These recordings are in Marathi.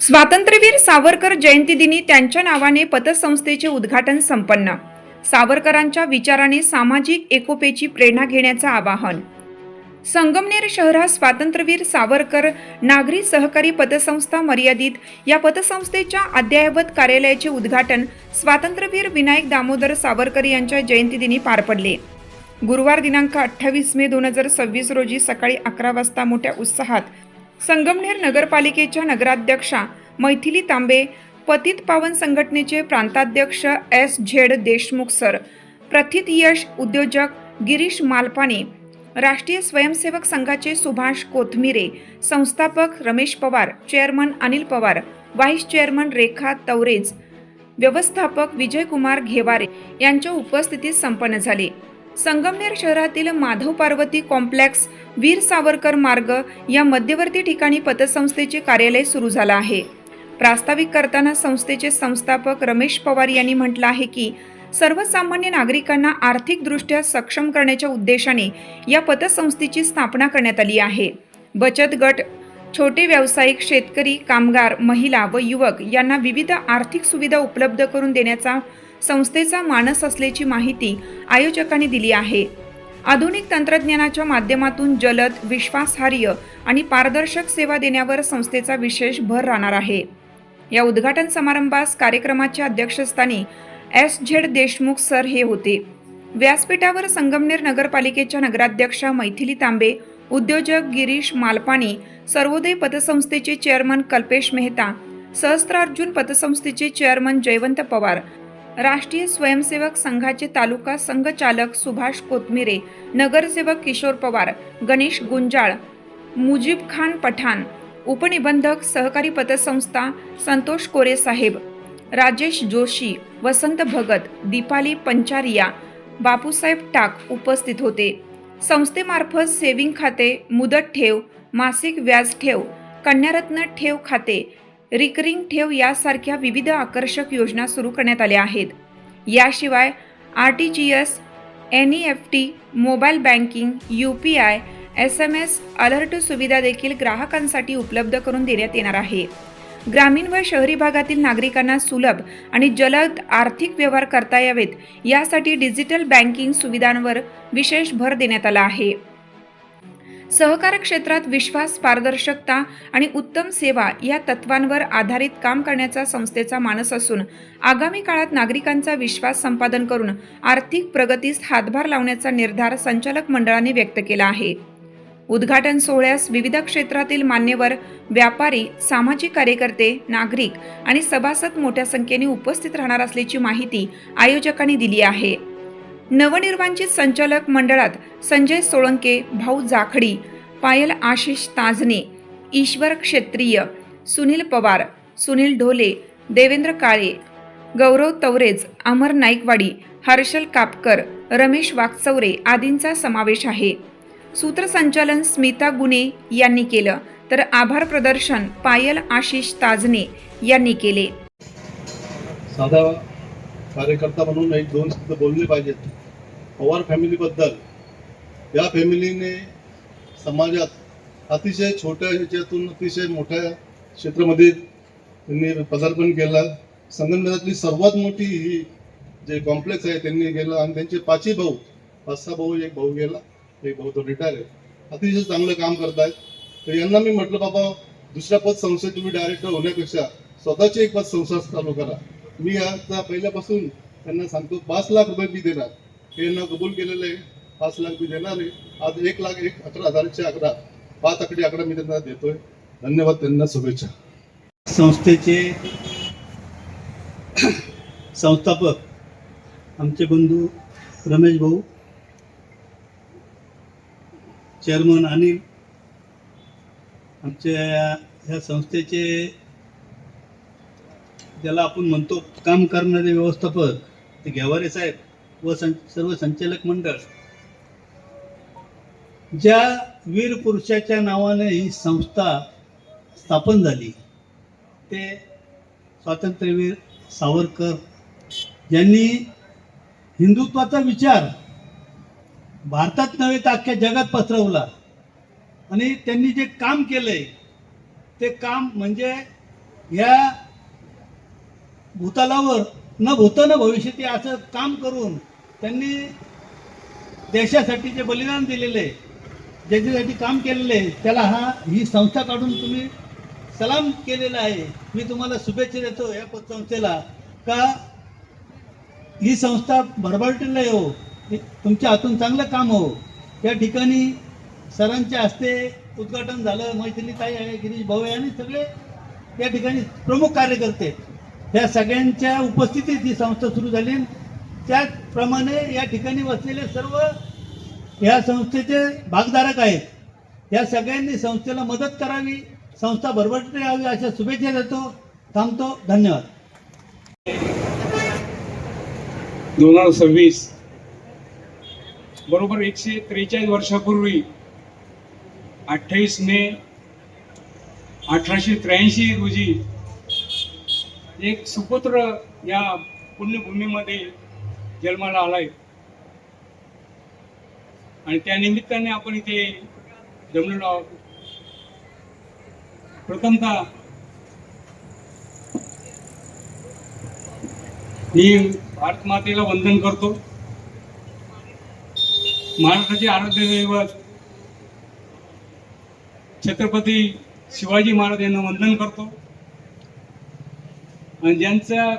स्वातंत्र्यवीर सावरकर जयंतीदिनी त्यांच्या नावाने पतसंस्थेचे उद्घाटन संपन्न। सावरकरांच्या विचाराने सामाजिक एकोप्याची प्रेरणा घेण्याचं आवाहन। संगमनेर शहरात स्वातंत्र्यवीर सावरकर नागरी सहकारी पतसंस्था मर्यादित या पतसंस्थेच्या अद्ययावत कार्यालयाचे उद्घाटन स्वातंत्र्यवीर विनायक दामोदर सावरकर यांच्या जयंतीदिनी पार पडले। गुरुवार दिनांक 28 मे 2026 रोजी सकाळी 11 वाजता मोठ्या उत्साहात संगमनेर नगरपालिकेच्या नगराध्यक्षा मैथिली तांबे, पतित पावन संघटनेचे प्रांताध्यक्ष S.Z. देशमुख सर, प्रथित यश उद्योजक गिरीश मालपानी, राष्ट्रीय स्वयंसेवक संघाचे सुभाष कोथमिरे, संस्थापक Ramesh Pawar, chairman Anil Pawar, vice chairman Rekha Tavrej, व्यवस्थापक विजयकुमार घेवारे यांच्या उपस्थितीत संपन्न झाले। संगमनेर शहरातील माधव पार्वती कॉम्प्लेक्स, वीर सावरकर मार्ग या मध्यवर्ती ठिकाणी पतसंस्थेचे कार्यालय सुरू झालं आहे। प्रास्ताविक करताना संस्थेचे संस्थापक रमेश पवार यांनी म्हटलं आहे की सर्वसामान्य नागरिकांना आर्थिकदृष्ट्या सक्षम करण्याच्या उद्देशाने या पतसंस्थेची स्थापना करण्यात आली आहे। बचत गट, छोटे व्यावसायिक, शेतकरी, कामगार, महिला व युवक यांना विविध आर्थिक सुविधा उपलब्ध करून देण्याचा संस्थेचा मानस असल्याची माहिती आयोजकांनी दिली आहे। आधुनिक तंत्रज्ञानाच्या माध्यमातून जलद, विश्वासार्ह आणि पारदर्शक सेवा देण्यावर संस्थेचा विशेष भर राहणार आहे। या उद्घाटन समारंभास कार्यक्रमाच्या अध्यक्षस्थानी S.Z. देशमुख सर हे होते। व्यासपीठावर संगमनेर नगरपालिकेच्या नगराध्यक्षा मैथिली तांबे, उद्योजक गिरीश मालपानी, सर्वोदय पतसंस्थेचे चेअरमन कल्पेश मेहता, सहस्त्रार्जुन पतसंस्थेचे चेअरमन जयवंत पवार, राष्ट्रीय स्वयंसेवक संघाचे तालुका संघचालक सुभाष कोथमिरे, नगरसेवक किशोर पवार, गणेश गुंजाळ, मुजीब खान पठाण, उपनिबंधक सहकारी पतसंस्था संतोष कोरे साहेब, राजेश जोशी, वसंत भगत, दीपाली पंचारिया, बापूसाहेब टाक उपस्थित होते। संस्थेमार्फत सेविंग खाते, मुदत ठेव, मासिक व्याज ठेव, कन्यारत्न ठेव खाते, रिकरिंग ठेव यासारख्या विविध आकर्षक योजना सुरू करण्यात आल्या आहेत। याशिवाय RTGS, NEFT, mobile banking, UPI, SMS alert सुविधा देखील ग्राहकांसाठी उपलब्ध करून देण्यात येणार आहे। ग्रामीण व शहरी भागातील नागरिकांना सुलभ आणि जलद आर्थिक व्यवहार करता यावेत यासाठी डिजिटल बँकिंग सुविधांवर विशेष भर देण्यात आला आहे। सहकार क्षेत्रात विश्वास, पारदर्शकता आणि उत्तम सेवा या तत्वांवर आधारित काम करण्याचा संस्थेचा मानस असून आगामी काळात नागरिकांचा विश्वास संपादन करून आर्थिक प्रगतीस हातभार लावण्याचा निर्धार संचालक मंडळाने व्यक्त केला आहे। उद्घाटन सोहळ्यास विविध क्षेत्रातील मान्यवर, व्यापारी, सामाजिक कार्यकर्ते, नागरिक आणि सभासद मोठ्या संख्येने उपस्थित राहणार असल्याची माहिती आयोजकांनी दिली आहे। नवनिर्वाचित संचालक मंडळात संजय सोळंके, भाऊ जाखडी, पायल आशिष ताजने, ईश्वर क्षेत्रीय, सुनील पवार, सुनील ढोले, देवेंद्र काळे, गौरव तवरेज, अमर नाईकवाडी, हर्षल कापकर, रमेश वाकचौरे आदींचा समावेश आहे। सूत्रसंचालन स्मिता गुने यांनी केलं तर आभार प्रदर्शन पायल आशिष ताजने यांनी केले। साधा कार्यकर्ता म्हणून एक दोन शब्द बोलले पाहिजेत। पवार फॅमिलीबद्दल, या फॅमिलीने समाजात अतिशय छोट्या ह्याच्यातून अतिशय मोठ्या क्षेत्रामध्ये त्यांनी पदार्पण केलं। संगमनेरातली सर्वात मोठी ही जे कॉम्प्लेक्स आहे त्यांनी केलं आणि त्यांचे पाचही भाऊ, 5-6 भाऊ, एक भाऊ गेला, एक भाऊ तो रिटायर आहे, अतिशय चांगलं काम करतायत। तर यांना मी म्हटलं बाबा दुसऱ्या पतसंस्थेत तुम्ही डायरेक्टर होण्यापेक्षा स्वतःची एक पतसंस्था चालू करा। मी आता पहिल्यापासून त्यांना सांगतो 5 लाख रुपये मी देणार, हे यांना कबूल केलेलं आहे। 5 लाख मी देणार आहे। आज 1,11,000चे आकडा, 5 आकडी आकडा मी त्यांना देतोय। धन्यवाद, त्यांना शुभेच्छा। संस्थेचे संस्थापक आमचे बंधू रमेश भाऊ, चेअरमन अनिल, आमच्या ह्या संस्थेचे ज्याला आपण म्हणतो काम करणारे व्यवस्थापक ते घेवारे साहेब व सर्व संचालक मंडळ, ज्या वीर पुरुषाच्या नावाने ही संस्था स्थापन झाली ते स्वातंत्र्यवीर सावरकर यांनी हिंदुत्वाचा विचार भारतात नव्हे तर अख्ख्या जगात पसरवला आणि त्यांनी जे काम केलंय ते काम म्हणजे या भूतलावर न भूत न भविष्यती असं काम करून त्यांनी देशासाठी जे बलिदान दिलेले आहे, ज्याच्यासाठी काम केलेलं आहे, त्याला ही संस्था काढून तुम्ही सलाम केलेला आहे. मी तुम्हाला शुभेच्छा देतो या पतसंस्थेला, का ही संस्था भरभराटीला येऊ, तुमच्या हातून चांगलं काम हो. या ठिकाणी सरांच्या हस्ते उद्घाटन झालं, मैथिली ताई आहे, गिरीश भाऊ आहे आणि सगळे या ठिकाणी प्रमुख कार्यकर्ते, या सगळ्यांच्या उपस्थितीत ही संस्था सुरू झाली. त्याचप्रमाणे या ठिकाणी बसलेले सर्व या संस्थेचे भागधारक आहेत, या सगळ्यांनी संस्थेला मदत करावी, संस्था भरभराटीला यावी अशा शुभेच्छा देतो. थांबतो. धन्यवाद. 2026 बरोबर 143 वर्षापूर्वी 28 मे 1883 रोजी एक सुपुत्र या पुण्यभूमीमध्ये जन्माला आलाय आणि त्या निमित्ताने आपण इथे जमलेलो आहोत. प्रथमतः मी भारत मातेला वंदन करतो. महाराष्ट्राचे आराध्य दैवत छत्रपती शिवाजी महाराज यांना वंदन करतो आणि ज्यांच्या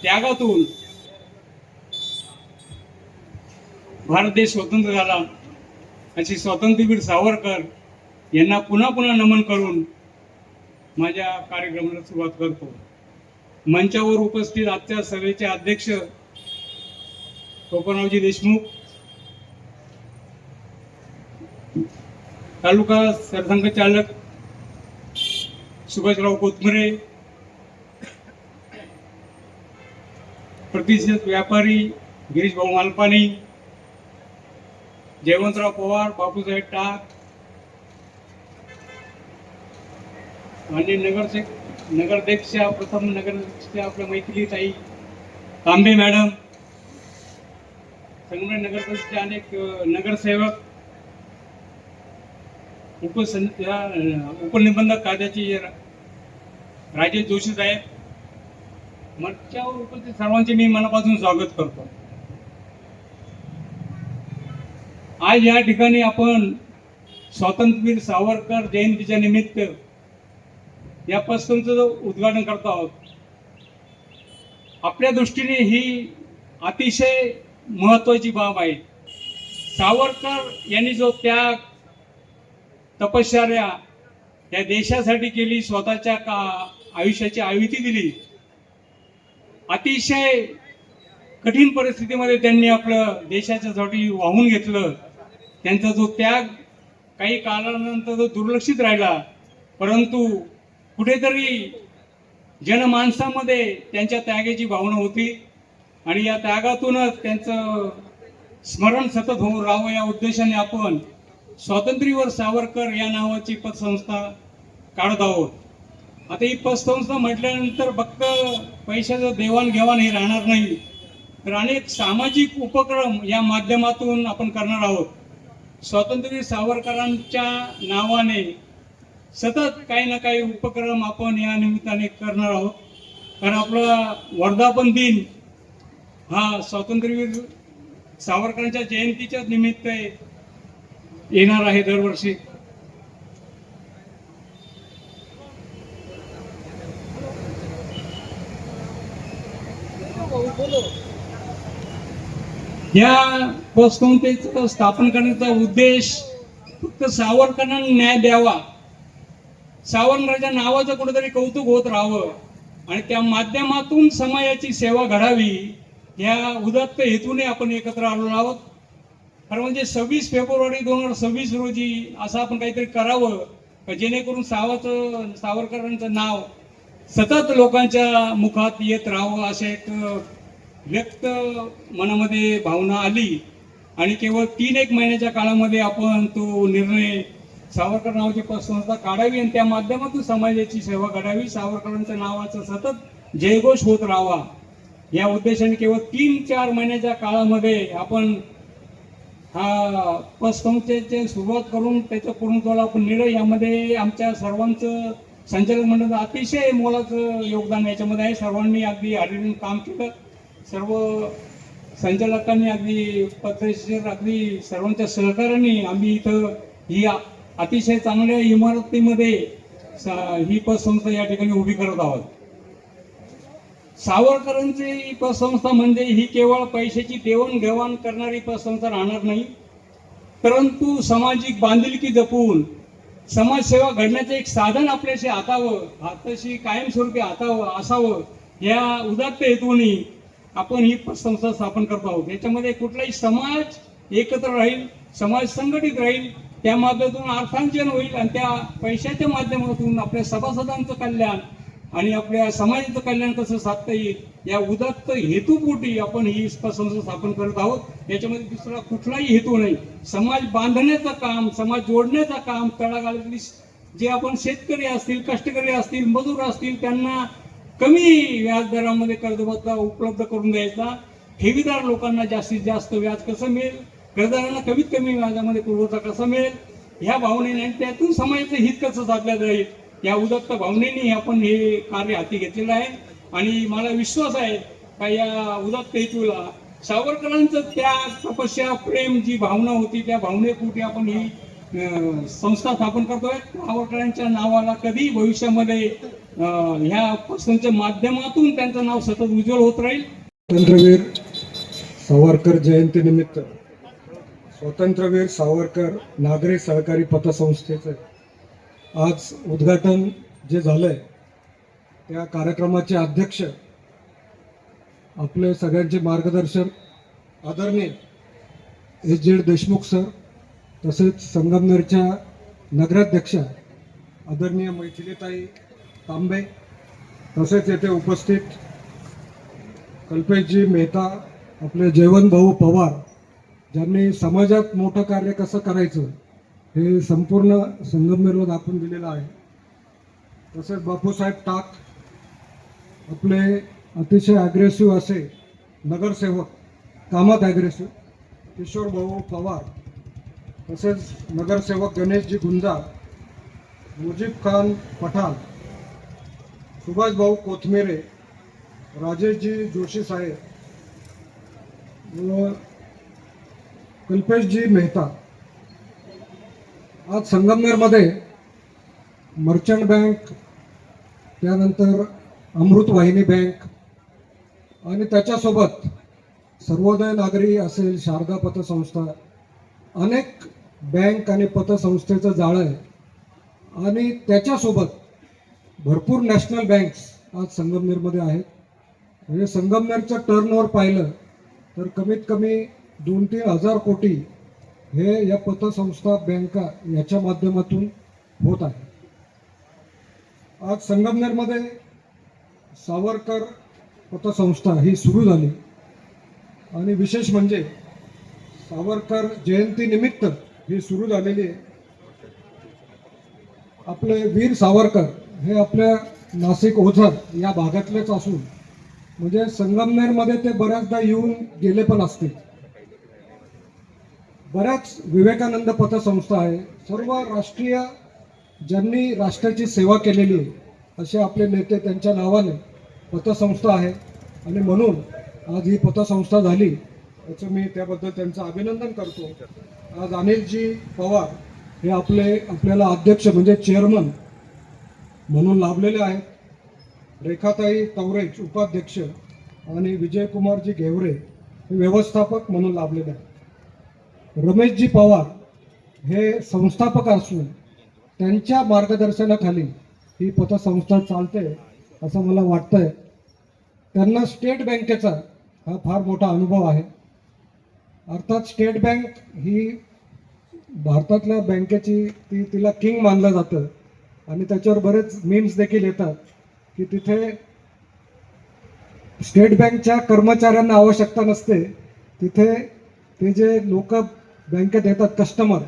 त्यागातून भारत देश स्वतंत्र झाला अशी स्वातंत्र्यवीर सावरकर यांना पुन्हा पुन्हा नमन करून माझ्या कार्यक्रमाला सुरुवात करतो. मंचावर उपस्थित आजच्या सभेचे अध्यक्ष कोकणरावजी देशमुख, तालुका सरसंघचालक सुभाषराव कोथमरे, प्रतिष्ठित व्यापारी गिरीश भाऊ मालपानी, जयवंतराव पवार, बापूसाहेब टाक आणि नगराध्यक्ष प्रथम नगराध्यक्ष आपल्या मैथिली ताई तांबे मॅडम, संगमनेर नगरपालिकेचे अनेक नगरसेवक, उपनिबंधक कायद्याचे राजेश जोशी साहेब, मंचावर उपस्थित सर्वांचे मी मनापासून स्वागत करतो. आज या ठिकाणी आपण स्वातंत्र्यवीर सावरकर जयंतीच्या निमित्त या पतसंस्थेचं उद्घाटन करत आहोत. आपल्या दृष्टीने ही अतिशय महत्वाची बाब आहे. सावरकर यांनी जो त्याग, तपश्चर्या या देशासाठी केली, स्वतःच्या आयुष्याची आहुती दिली, अतिशय कठीण परिस्थितीमध्ये त्यांनी आपलं देशाच्यासाठी वाहून घेतलं. त्यांचा जो त्याग काही कालानंतर तो दुर्लक्षित राहिला, परंतु कुठेतरी जनमानसामध्ये त्यांच्या त्यागाची भावना होती आणि या त्यागातूनच त्यांचं स्मरण सतत होऊन राहावं या उद्देशाने आपण स्वातंत्र्यवीर सावरकर या नावाची पतसंस्था काढत आहोत. आता ही पतसंस्था म्हटल्यानंतर फक्त पैशाचं देवाणघेवाण हे राहणार नाही, तर अनेक सामाजिक उपक्रम या माध्यमातून आपण करणार आहोत. स्वातंत्र्यवीर सावरकरांच्या नावाने सतत काही ना काही उपक्रम आपण या निमित्ताने करणार आहोत. कारण आपला वर्धापन दिन हा स्वातंत्र्यवीर सावरकरांच्या जयंतीच्या निमित्त येणार आहे दरवर्षी. या पतसंस्थेचं स्थापन करण्याचा उद्देश फक्त सावरकरांना न्याय द्यावा, सावरकरांच्या नावाचं कुठेतरी कौतुक होत राहावं आणि त्या माध्यमातून समाजाची सेवा घडावी या उदात्त हेतूने आपण एकत्र आलो आहोत. खरं म्हणजे 26 फेब्रुवारी 2026 रोजी असं आपण काहीतरी करावं जेणेकरून सावरकरांचं नाव सतत लोकांच्या मुखात येत राहावं असं एक व्यक्त मनामध्ये भावना आली आणि केवळ 3-1 महिन्याच्या काळामध्ये आपण तो निर्णय सावरकर नावाची पतसंस्था काढावी आणि त्या माध्यमातून समाजाची सेवा घडावी, सावरकरांच्या नावाचा सतत जयघोष होत राहावा या उद्देशाने केवळ 3-4 महिन्याच्या काळामध्ये आपण हा पतसंस्थेची सुरुवात करून त्याच्या पूर्णत्वाला आपण नेलं. यामध्ये आमच्या सर्वांचं संचालक मंडळाचं अतिशय मोलाचं योगदान याच्यामध्ये आहे. सर्वांनी अगदी हरिण काम केलं. सर्व संचालकांनी अगदी पद्धतशीर अगदी सर्वांच्या सहकार्याने आम्ही इथं ही अतिशय चांगल्या इमारतीमध्ये ही पतसंस्था या ठिकाणी उभी करत आहोत. सावरकरांची ही पतसंस्था म्हणजे ही केवळ पैशाची देवाणघेवाण करणारी पतसंस्था राहणार नाही, परंतु सामाजिक बांधिलकी जपून समाजसेवा घडण्याचं एक साधन आपल्याशी हाताशी कायमस्वरूपी असावं या उदात्त हेतूने आपण ही संस्था स्थापन करतो आहोत. याच्यामध्ये कुठलाही समाज एकत्र राहील, समाज संघटित राहील, त्या माध्यमातून अर्थार्जन होईल आणि त्या पैशाच्या माध्यमातून आपल्या सभासदांचं कल्याण आणि आपल्या समाजाचं कल्याण कसं साधता येईल या उदात्त हेतूपोटी आपण ही संस्था स्थापन करत आहोत. याच्यामध्ये दुसरा कुठलाही हेतू नाही. समाज बांधण्याचं काम, समाज जोडण्याचं काम, तळागाळातली जे आपण शेतकरी असतील, कष्टकरी असतील, मजूर असतील त्यांना कमी व्याजदरामध्ये कर्जभत्ता उपलब्ध करून द्यायचा, ठेवीदार लोकांना जास्तीत जास्त व्याज कसं मिळेल, कर्जदारांना कमीत कमी व्याजामध्ये पुरवठा कसा मिळेल ह्या भावनेने आणि त्यातून समाजाचं हित कसं साधलं जाईल या उदात्त भावनेने आपण हे कार्य हाती घेतलेलं आहे. आणि मला विश्वास आहे का या उदात्त हेतूला सावरकरांचं त्याग, तपस्या, प्रेम जी भावना होती त्या भावनेपोटी आपण ही संस्था स्थापन करतोय. सावरकरांच्या नावाला कधी भविष्यामध्ये ह्या संस्थेच्या माध्यमातून त्यांचं नाव सतत उज्ज्वल होत राहील. स्वातंत्र्यवीर सावरकर जयंतीनिमित्त स्वातंत्र्यवीर सावरकर नागरी सहकारी पतसंस्थेचं आज उद्घाटन जे झालंय त्या कार्यक्रमाचे अध्यक्ष आपले सगळ्यांचे मार्गदर्शक आदरणीय एस.जी. देशमुख सर, तसेच संगमनेरच्या नगराध्यक्ष आदरणीय मैथिलीताई तांबे, तसेच येथे उपस्थित कल्पेशजी मेहता, आपले जयवंत भाऊ पवार, ज्यांनी समाजात मोठं कार्य कसं करायचं हे संपूर्ण संगमनेरवर दाखवून दिलेलं आहे. तसेच बापूसाहेब टाक, आपले अतिशय ॲग्रेसिव्ह असे नगरसेवक, कामात ॲग्रेसिव्ह किशोर भाऊ पवार, तसेच नगरसेवक गणेशजी गुंजा, मुजीब खान पठाण, सुभाष भाऊ कोथमिरे, राजेशजी जोशी साहेब व कल्पेशजी मेहता. आज संगमनेरमध्ये मर्चंट बँक, त्यानंतर अमृतवाहिनी बँक आणि त्याच्यासोबत सर्वोदय नागरी असेल, शारदा पतसंस्था, अनेक बँक आणि पतसंस्थेचं जाळं आहे आणि त्याच्यासोबत भरपूर नॅशनल बँक्स आज संगमनेरमध्ये आहेत. म्हणजे संगमनेरचं टर्नओव्हर पाहिलं तर कमीत कमी 2-3 हजार कोटी हे या पतसंस्था, बँका याच्या माध्यमातून होत आहे. आज संगमनेरमध्ये सावरकर पतसंस्था ही सुरू झाली आणि विशेष म्हणजे सावरकर जयंतीनिमित्त ही सुरू झालेली आहे. आपले वीर सावरकर हे आपल्या नाशिक ओझर या भागातलेच असून म्हणजे संगमनेरमध्ये ते बऱ्याचदा येऊन गेले पण असतील. बऱ्याच विवेकानंद पतसंस्था आहे. सर्व राष्ट्रीय ज्यांनी राष्ट्राची सेवा केलेली आहे असे आपले नेते, त्यांच्या नावाने पतसंस्था आहे आणि म्हणून आज ही पतसंस्था झाली याचं मी त्याबद्दल त्यांचं अभिनंदन करतो. आज अनिलजी पवार हे आपल्याला अध्यक्ष म्हणजे चेअरमन म्हणून लाभलेले आहेत. रेखाताई तवरेज उपाध्यक्ष आणि विजयकुमारजी घेवरे हे व्यवस्थापक म्हणून लाभलेले आहेत. रमेशजी पवार हे संस्थापक असून त्यांच्या मार्गदर्शनाखाली ही पतसंस्था चालते असं मला वाटतंय. त्यांना स्टेट बँकेचा हा फार मोठा अनुभव आहे. अर्थात स्टेट बँक ही भारतातल्या बँकेची तिला किंग मानलं जातं आणि त्याच्यावर बरेच मीम्स देखील येतात की तिथे स्टेट बँकच्या कर्मचाऱ्यांना आवश्यकता नसते, तिथे ते जे लोक बँकेत येतात कस्टमर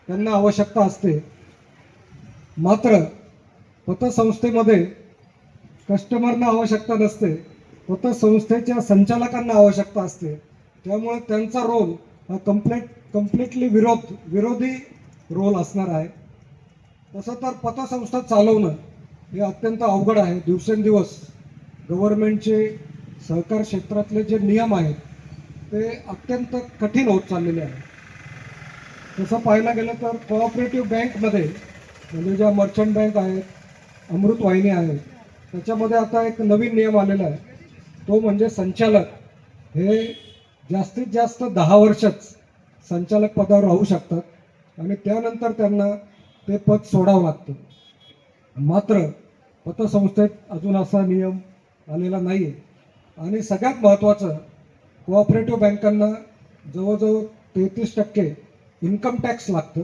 त्यांना आवश्यकता असते. मात्र पतसंस्थेमध्ये कस्टमरना आवश्यकता नसते, पतसंस्थेच्या संचालकांना आवश्यकता असते. त्यामुळे त्यांचा रोल हा कम्प्लिटली विरोधी रोल असणार आहे. तसं तर पतसंस्था चालवणं हे अत्यंत अवघड आहे. दिवसेंदिवस गव्हर्नमेंटचे सहकार क्षेत्रातले जे नियम आहेत ते अत्यंत कठीण होत चाललेले आहे. तसं पाहायला गेलं तर कोऑपरेटिव्ह बँकमध्ये म्हणजे ज्या मर्चंट बँक आहेत, अमृत वाहिनी आहेत, त्याच्यामध्ये आता एक नवीन नियम आलेला आहे. तो म्हणजे संचालक हे जास्तीत जास्त 10 वर्षच संचालक पदावर राहू शकतात आणि त्यानंतर त्यांना ते पद सोडावं लागतं. मात्र पतसंस्थेत अजून असा नियम आलेला नाही आहे. आणि सगळ्यात महत्त्वाचं, कोऑपरेटिव्ह बँकांना जवळजवळ 33% इन्कम टॅक्स लागतं.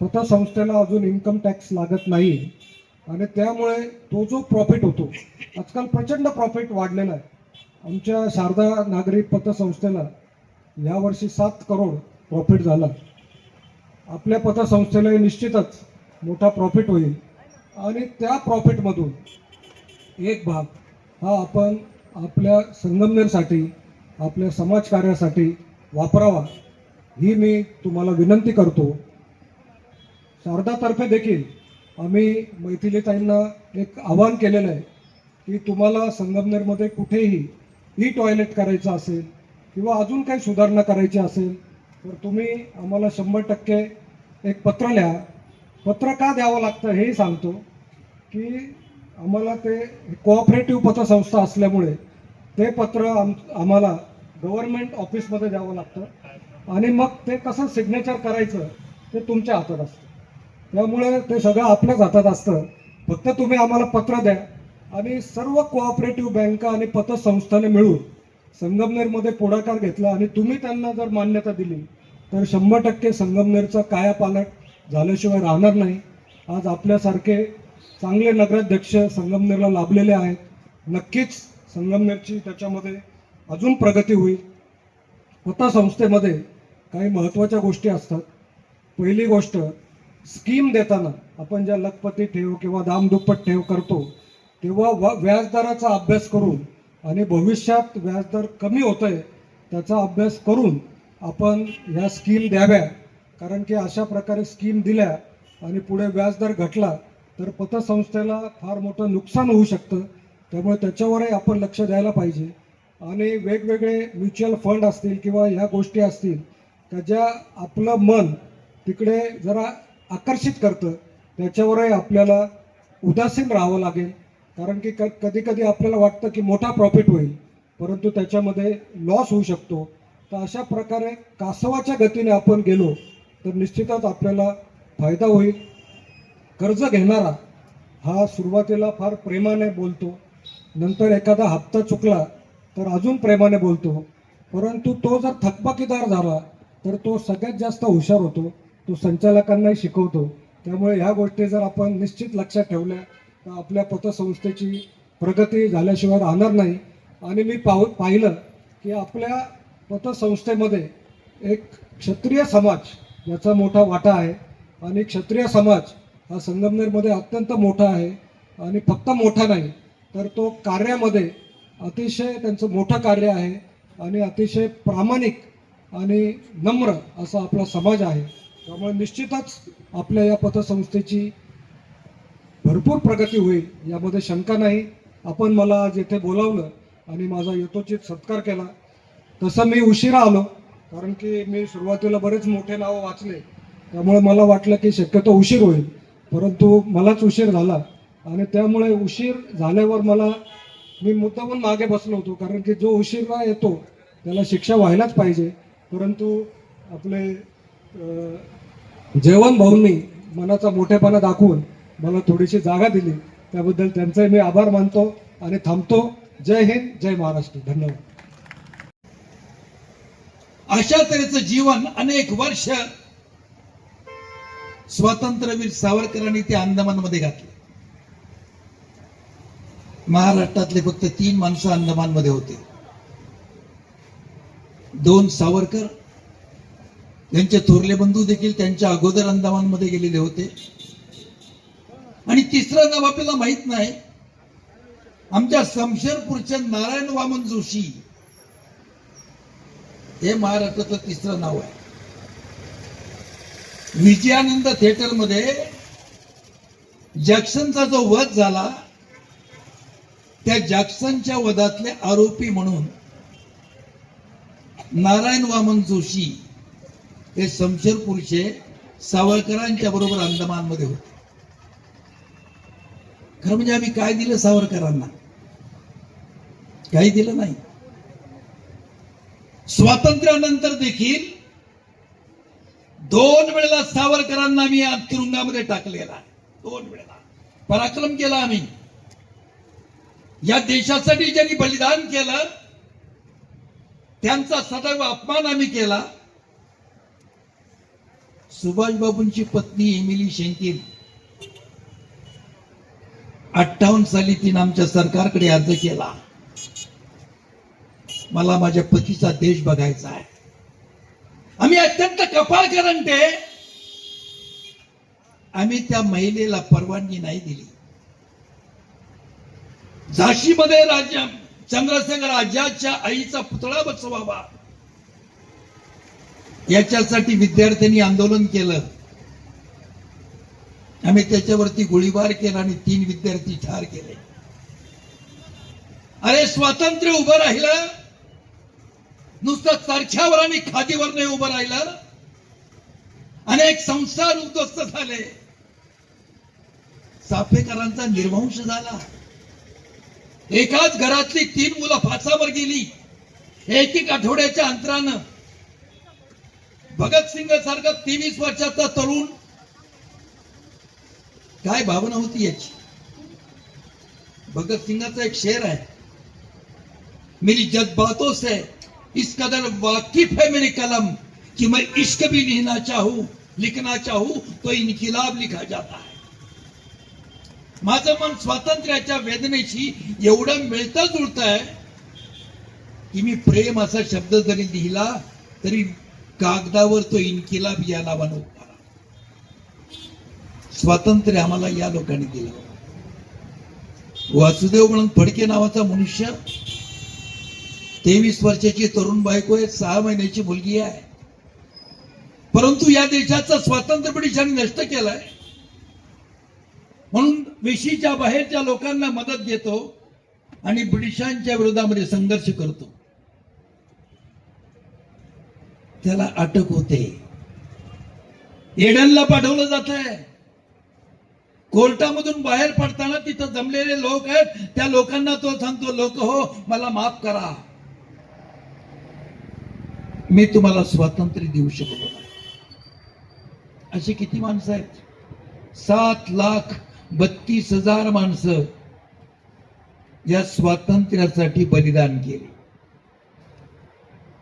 पतसंस्थेला अजून इन्कम टॅक्स लागत नाही आणि त्यामुळे तो जो प्रॉफिट होतो, आजकाल प्रचंड प्रॉफिट वाढलेला आहे. आमच्या शारदा नागरी पतसंस्थेला यावर्षी 7 करोड प्रॉफिट झाला. आपल्या पतसंस्थेला निश्चितच मोठा प्रॉफिट होईल आणि त्या प्रॉफिटमधून एक भाग हा आपण आपल्या संगमनेरसाठी, आपल्या समाजकार्यासाठी वापरावा ही मी तुम्हाला विनंती करतो. शारदातर्फे देखील आम्ही मैथिलीताईंना एक आवाहन केलेलं आहे की तुम्हाला संगमनेरमध्ये कुठेही ई टॉयलेट करायचं असेल किंवा अजून काही सुधारणा करायची असेल तर तुम्ही आम्हाला 100% एक पत्र लिहा. पत्र का द्यावं लागतं हेही सांगतो की आम्हाला ते कोऑपरेटिव्ह पतसंस्था असल्यामुळे ते पत्र आम्हाला गव्हर्नमेंट ऑफिसमध्ये द्यावं लागतं आणि मग ते कसं सिग्नेचर करायचं ते तुमच्या हातात असतं. त्यामुळे ते सगळं आपल्याच हातात असतं. फक्त तुम्ही आम्हाला पत्र द्या आणि सर्व कोऑपरेटिव्ह बँका आणि पतसंस्थाने मिळून संगमनेरमध्ये पुढाकार घेतला आणि तुम्ही त्यांना जर मान्यता दिली तर 100% संगमनेरचा कायापालट झाल्याशिवाय राहणार नाही. आज आपल्यासारखे चांगले नगराध्यक्ष संगमनेरला लाभलेले आहेत. नक्कीच संगमनेरची त्याच्यामध्ये अजून प्रगती होईल. पतसंस्थेमध्ये काही महत्त्वाच्या गोष्टी असतात. पहिली गोष्ट, स्कीम देताना आपण ज्या लखपती ठेव किंवा दामदुप्पट ठेव करतो तेव्हा व्याजदराचा अभ्यास करून आणि भविष्यात व्याजदर कमी होतोय त्याचा अभ्यास करून आपण ह्या स्कीम द्याव्या. कारण की अशा प्रकारे स्कीम दिल्या आणि पुढे व्याजदर घटला तर पतसंस्थेला फार मोठं नुकसान होऊ शकतं. त्यामुळे त्याच्यावरही आपण लक्ष द्यायला पाहिजे. आणि वेगवेगळे म्युच्युअल फंड असतील किंवा ह्या गोष्टी असतील त्या ज्या आपलं मन तिकडे जरा आकर्षित करतं त्याच्यावरही आपल्याला उदासीन राहावं लागेल. कारण की कधी कधी आपल्याला वाटतं की मोठा प्रॉफिट होईल परंतु त्याच्यामध्ये लॉस होऊ शकतो. तर अशा प्रकारे कासवाच्या गतीने आपण गेलो तर निश्चितच आपल्याला फायदा होईल. कर्ज घेणारा हा सुरुवातीला फार प्रेमाने बोलतो, नंतर एखादा हप्ता चुकला तर अजून प्रेमाने बोलतो, परंतु तो जर थकबाकीदार झाला तर तो सगळ्यात जास्त हुशार होतो. तो संचालकांनाही शिकवतो. त्यामुळे ह्या गोष्टी जर आपण निश्चित लक्षात ठेवल्या तर आपल्या पतसंस्थेची प्रगती झाल्याशिवाय राहणार नाही. आणि मी पाहिलं की आपल्या पतसंस्थेमध्ये एक क्षत्रिय समाज याचा मोठा वाटा आहे आणि क्षत्रिय समाज हा संगमनेरमध्ये अत्यंत मोठा आहे. आणि फक्त मोठा नाही तर तो कार्यामध्ये अतिशय त्यांचं मोठं कार्य आहे आणि अतिशय प्रामाणिक आणि नम्र असा आपला समाज आहे. त्यामुळे निश्चितच आपल्या या पतसंस्थेची भरपूर प्रगती होईल यामध्ये शंका नाही. आपण मला आज येथे बोलावलं आणि माझा यथोचित सत्कार केला. तसं मी उशिरा आलो कारण की मी सुरुवातीला बरेच मोठे नावं वाचले त्यामुळे मला वाटलं की शक्यतो उशीर होईल, परंतु मलाच उशीर झाला. आणि त्यामुळे उशीर झाल्यावर मी मुद्दामून मागे बसलो होतो कारण की जो उशिरा येतो त्याला शिक्षा व्हायलाच पाहिजे. परंतु आपले जयवंत भाऊंनी मनाचा मोठेपणा दाखवून मला थोडीशी जागा दिली त्याबद्दल त्यांचे मी आभार मानतो आणि थांबतो. जय हिंद, जय महाराष्ट्र. धन्यवाद. अशा तऱ्हेचं जीवन अनेक वर्ष स्वातंत्र्यवीर सावरकरांनी ते अंदमानमध्ये घातले. महाराष्ट्रातले फक्त 3 माणसं अंदमानमध्ये होते. 2 सावरकर, त्यांचे थोरले बंधू देखील त्यांच्या अगोदर अंदमानमध्ये गेलेले होते. आणि तिसरं नाव आपल्याला माहित नाही. आमच्या शमशेरपूरच्या नारायण वामन जोशी हे महाराष्ट्राचं तिसरं नाव आहे. विजयानंद थिएटरमध्ये जॅक्सनचा जो वध झाला त्या जॅक्सनच्या वधातले आरोपी म्हणून नारायण वामन जोशी हे शमशेरपूरचे सावरकरांच्या बरोबर अंदमानमध्ये होते. खरं म्हणजे आम्ही काय दिलं सावरकरांना? काही दिलं नाही. स्वातंत्र्यानंतर देखील 2 वेळेला सावरकरांना आम्ही तुरुंगामध्ये टाकलेला. 2 वेळेला पराक्रम केला आम्ही. या देशासाठी ज्यांनी बलिदान केलं त्यांचा सदैव अपमान आम्ही केला. सुभाषबाबूंची पत्नी एमिली शेंकील 58 साली तिने आमच्या सरकारकडे अर्ज केला, मला माझ्या पतीचा देश बघायचा आहे. आम्ही अत्यंत कपाळकरंटे आम्ही त्या महिलेला परवानगी नाही दिली. झाशीमध्ये राजा चंद्रशेखर आझादच्या आईचा पुतळा बसवावा याच्यासाठी विद्यार्थ्यांनी आंदोलन केलं. आम्ही त्याच्यावरती गोळीबार केला आणि 3 विद्यार्थी ठार केले. अरे स्वातंत्र्य उभं राहिलं नुसतं चरख्यावर आणि खादीवर नाही उभं राहिलं. अनेक संसार उद्ध्वस्त झाले. चाफेकरांचा निर्वंश झाला. एकाच घरातली 3 मुलं फासावर गेली. एक आठवड्याच्या अंतरानं भगतसिंग सारखा 23 वर्षाचा तरुण. काय भावना होती याची? भगतसिंगाचा एक शेर आहे, मेरी जज्बातों से इस कदर वाकिफ है मेरी कलम कि मैं इश्क भी लिखना चाहूं तो इनकिलाब लिखा जाता है. माझं मन स्वातंत्र्याच्या वेदनेशी एवढं मिळतं जुळत आहे की मी प्रेम असा शब्द जरी लिहिला तरी कागदावर तो इनकिलाब याला बनवता. स्वातंत्र्य आम्हाला या लोकांनी दिलं. वासुदेव म्हणून फडके नावाचा मनुष्य, 23 वर्षाची तरुण बायको आहे, 6 महिन्याची मुलगी आहे. परंतु या देशाचं स्वातंत्र्य ब्रिटिशांनी नष्ट केलंय. म्हणून वेशीच्या बाहेरच्या लोकांना मदत घेतो आणि ब्रिटिशांच्या विरोधामध्ये संघर्ष करतो. त्याला अटक होते. एडनला पाठवलं जात आहे. कोर्टामधून बाहेर पडताना तिथं जमलेले लोक आहेत, त्या लोकांना तो सांगतो, लोक हो मला माफ करा, मी तुम्हाला स्वातंत्र्य देऊ शकतो नाही. अशी किती माणसं आहेत? 7,32,000 माणसं या स्वातंत्र्यासाठी बलिदान केले.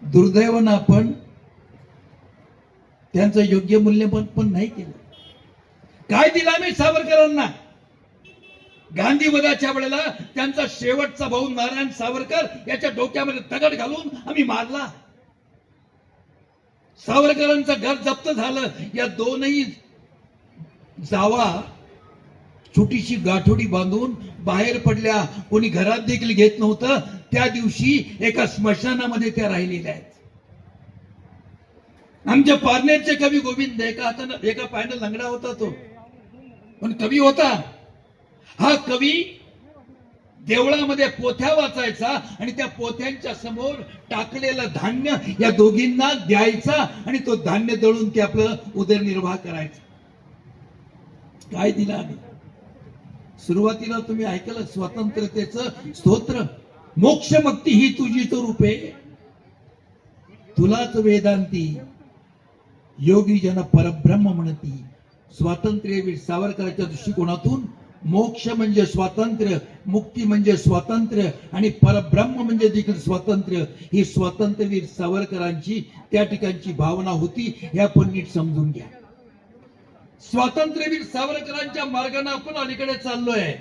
दुर्दैवानं आपण त्यांचं योग्य मूल्यमापन पण नाही केलं. काय दिलं आम्ही सावरकरांना? गांधीवधाच्या वेळेला त्यांचा शेवटचा भाऊ नारायण सावरकर याच्या डोक्यामध्ये दगड घालून आम्ही मारला. सावरकरांचं घर जप्त झालं. या 2ही जावा छोटीशी गाठोडी बांधून बाहेर पडल्या. कोणी घरात देखील घेत नव्हतं. त्या दिवशी एका स्मशानामध्ये त्या राहिलेल्या आहेत. आमच्या पारनेरचे कवी गोविंद एका पायानं लंगडा होता, तो पण कवी होता. हा कवी देवळामध्ये पोथ्या वाचायचा आणि त्या पोथ्यांच्या समोर टाकलेलं धान्य या दोघींना द्यायचा आणि तो धान्य दळून ते आपलं उदरनिर्वाह करायचा. काय दिलं आम्ही? सुरुवातीला तुम्ही ऐकलं स्वातंत्र्यतेचं स्तोत्र, मोक्षमुक्ती ही तुझी तो रूपे, तुलाच वेदांती योगी जन परब्रह्म म्हणती. स्वातंत्र्यवीर सावरकरांच्या दृष्टिकोनातून मोक्ष म्हणजे स्वातंत्र्य, मुक्ती म्हणजे स्वातंत्र्य आणि परब्रह्म म्हणजे देखील स्वातंत्र्य. ही स्वातंत्र्यवीर सावरकरांची त्या ठिकाणची भावना होती. हे आपण नीट समजून घ्या. स्वातंत्र्यवीर सावरकरांच्या मार्गाने आपण अलीकडे चाललोय.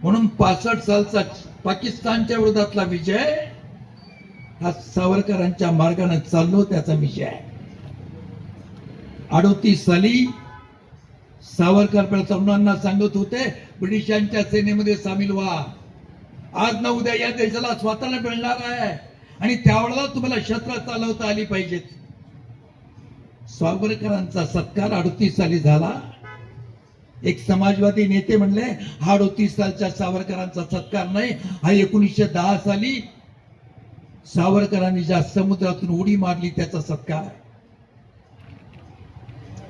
म्हणून 65 सालचा पाकिस्तानच्या विरोधातला विजय हा सावरकरांच्या मार्गाने चाललो त्याचा विजय आहे. 38 साली सावरकर तरुणांना सांगत होते ब्रिटिशांच्या सेनेमध्ये सामील व्हा. आज ना उद्या या देशाला स्वातंत्र्य मिळणार आहे आणि त्यावेळेला तुम्हाला शस्त्र चालवता आली पाहिजेत. सावरकरांचा सत्कार 38 साली झाला. एक समाजवादी नेते म्हणले हा 38 सालच्या सावरकरांचा सत्कार नाही, हा 1910 साली सावरकरांनी ज्या समुद्रातून उडी मारली त्याचा सत्कार आहे.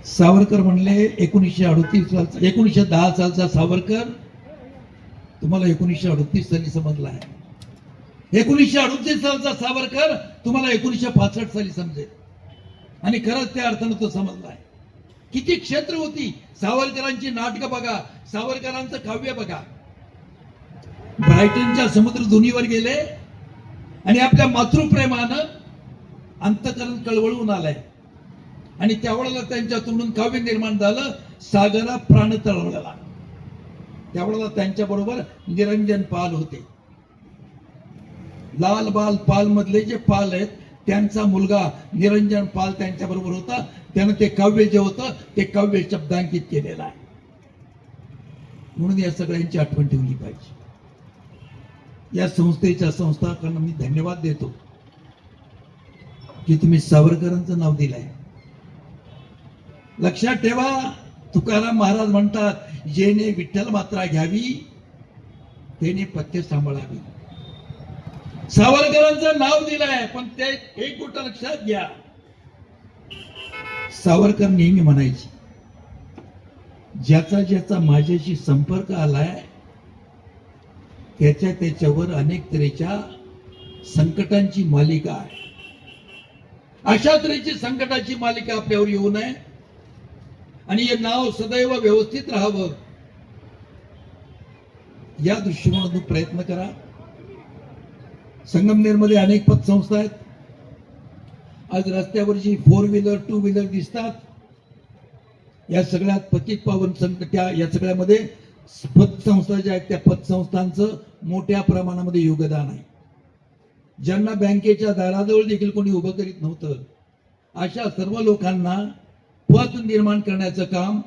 सावरकर म्हणले 1910 सालचा सावरकर तुम्हाला 1938 साली समजला आहे. 1938 सालचा सावरकर तुम्हाला 1965 साली समजेल. आणि खरंच त्या अर्थानं तो समजला आहे. किती क्षेत्र होती. सावरकरांची नाटकं बघा, सावरकरांचं काव्य बघा. ब्रायटनच्या समुद्र धुनीवर गेले आणि आपल्या मातृप्रेमानं अंतःकरण कळवळून आलंय आणि त्यावेळेला त्यांच्या तोंडून काव्य निर्माण झालं, सागरा प्राण तळवळला. त्यावेळेला त्यांच्या बरोबर निरंजन पाल होते. लाल बाल पाल मधले जे पाल आहेत त्यांचा मुलगा निरंजन पाल त्यांच्या बरोबर होता. त्यानं ते काव्य जे होतं ते काव्य शब्दांकित केलेलं आहे. म्हणून या सगळ्यांची आठवण ठेवली पाहिजे. या संस्थेच्या संस्थापकांना मी धन्यवाद देतो की तुम्ही सावरकरांचं नाव दिलंय. लक्षात ठेवा, तुकाराम महाराज म्हणतात, जेने विठ्ठल मात्रा घ्यावी त्याने पथ्य सांभाळावी. सावरकरांचं नाव दिलंय, पण ते एक गोष्ट लक्षात घ्या. सावरकर नेहमी म्हणायचे, ज्याचा ज्याचा माझ्याशी संपर्क आलाय त्याच्या त्याच्यावर अनेक तऱ्हेच्या संकटांची मालिका आहे. अशा तऱ्हेची संकटाची मालिका आपल्यावर येऊ नये आणि हे नाव सदैव व्यवस्थित राहावं या दृष्टिकोनातून प्रयत्न करा. संगमनेरमध्ये अनेक पतसंस्था आहेत. आज रस्त्यावरची 4 व्हीलर 2 व्हीलर दिसतात. या सगळ्यात पतित पावन संकट या सगळ्यामध्ये पतसंस्था ज्या आहेत त्या पतसंस्थांचं मोठ्या प्रमाणामध्ये योगदान आहे. ज्यांना बँकेच्या दाराजवळ देखील कोणी उभं करीत नव्हतं अशा सर्व लोकांना पत निर्माण करण्याचं काम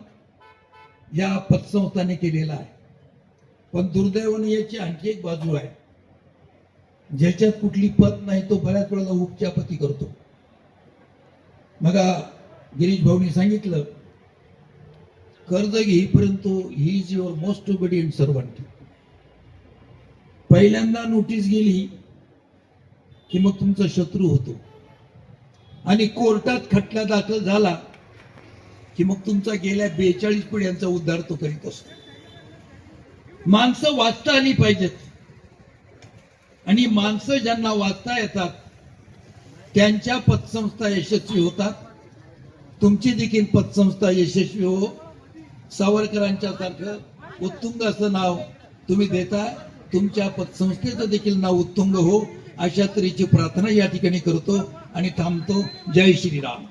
या पतसंस्थांनी केलेलं आहे. पण दुर्दैवाने याची आणखी एक बाजू आहे. ज्याच्यात कुठली पत नाही तो बऱ्याच वेळेला उपचापती करतो. मग गिरीश भाऊनी सांगितलं, कर्ज घेईपर्यंत he is your most obedient servant. पहिल्यांदा नोटीस गेली की मग तुमचा शत्रू होतो आणि कोर्टात खटला दाखल झाला की मग तुमचा गेल्या 42 पिढ्यांचा उद्धार तो करीत असतो. माणसं वाचता आली पाहिजेत आणि माणसं ज्यांना वाचता येतात त्यांच्या पतसंस्था यशस्वी होतात. तुमची देखील पतसंस्था यशस्वी हो. सावरकरांच्या सारखं उत्तुंग असं नाव तुम्ही देता. तुमच्या पतसंस्थेचं देखील नाव उत्तुंग हो अशा तऱ्हेची प्रार्थना या ठिकाणी करतो आणि थांबतो. जय श्रीराम.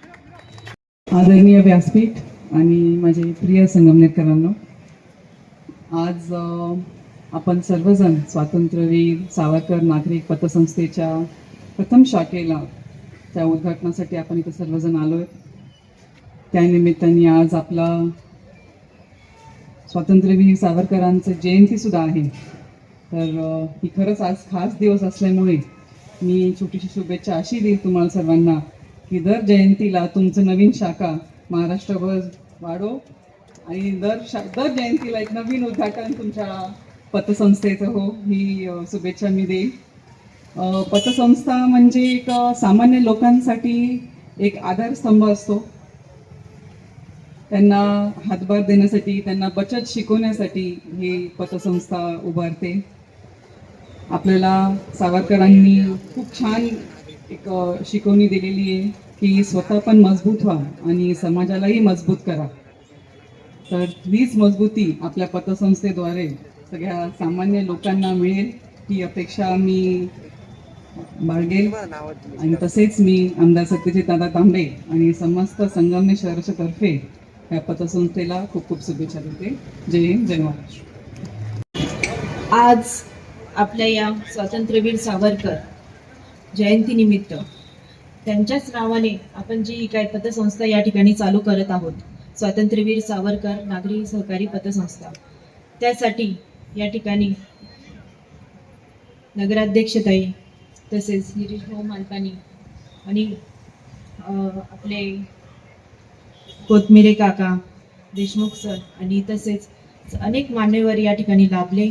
आदरणीय व्यासपीठ आणि माझे प्रिय संगमनेरकरांनो, आज आपण सर्वजण स्वातंत्र्यवीर सावरकर नागरिक पतसंस्थेच्या प्रथम शाखेला त्या उद्घाटनासाठी आपण इथे सर्वजण आलो आहे. त्यानिमित्ताने आज आपला स्वातंत्र्यवीर सावरकरांचं जयंती सुद्धा आहे. तर ही खरंच आज खास दिवस असल्यामुळे मी छोटीशी शुभेच्छा अशी देईल तुम्हाला सर्वांना की दर जयंतीला तुमचं नवीन शाखा महाराष्ट्रभर वाढो आणि दर जयंतीला एक नवीन उद्घाटन तुमच्या पतसंस्थेचं हो, ही शुभेच्छा मी देईल. पतसंस्था म्हणजे एक सामान्य लोकांसाठी एक आधारस्तंभ असतो. त्यांना हातभार देण्यासाठी, त्यांना बचत शिकवण्यासाठी ही पतसंस्था उभारते. आपल्याला सावरकरांनी खूप छान एक शिकवणी दिलेली आहे की स्वतः पण मजबूत व्हा आणि समाजालाही मजबूत करा. तर हीच मजबूती आपल्या पतसंस्थेद्वारे सगळ्या सामान्य लोकांना मिळेल ही अपेक्षा मी बाळगेल. आणि तसेच मी आमदार सत्यजित दादा तांबे आणि समस्त संगमनेर शहराच्या तर्फे या पतसंस्थेला खूप खूप शुभेच्छा देते. जय हिंद, जय महाराष्ट्र. आज आपल्या या स्वातंत्र्यवीर सावरकर जयंतीनिमित्त त्यांच्याच नावाने आपण जी काय पतसंस्था या ठिकाणी चालू करत आहोत, स्वातंत्र्यवीर सावरकर नागरी सहकारी पतसंस्था, त्यासाठी या ठिकाणी नगराध्यक्षताई तसेच गिरीश भाऊ मालकानी आणि आपले कोथमिरे काका देशमुख सर आणि तसेच अनेक मान्यवर या ठिकाणी लाभले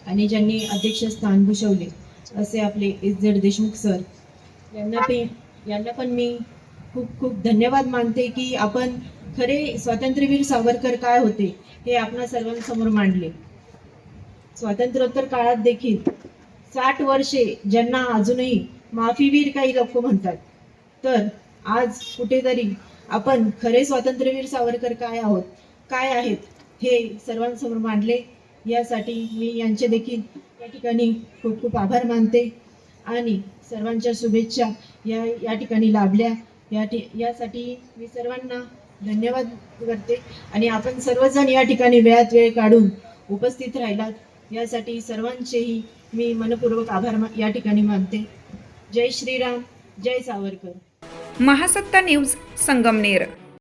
आणि ज्यांनी अध्यक्षस्थान भूषवले असे आपले SZ देशमुख सर यांना पण मी खूप खूप धन्यवाद मानते की आपण खरे स्वातंत्र्यवीर सावरकर काय होते हे आपणा सर्वांसमोर मांडले. स्वातंत्र्योत्तर काळात देखील 60 वर्षे ज्यांना अजूनही माफीवीर काही लोक म्हणतात, तर आज कुठेतरी आपण खरे स्वातंत्र्यवीर सावरकर काय आहेत हे सर्वांसमोर मांडले. यासाठी मी यांचे देखील या ठिकाणी खूप खूप आभार मानते आणि सर्वांच्या शुभेच्छा या ठिकाणी लाभल्या यासाठी मी सर्वांना धन्यवाद करते आणि आपण सर्वजण या ठिकाणी वेळात वेळ काढून उपस्थित राहिलात यासाठी सर्वांचेही मी मनपूर्वक आभार या ठिकाणी मानते. जय श्रीराम, जय सावरकर. महासत्ता न्यूज संगमनेर.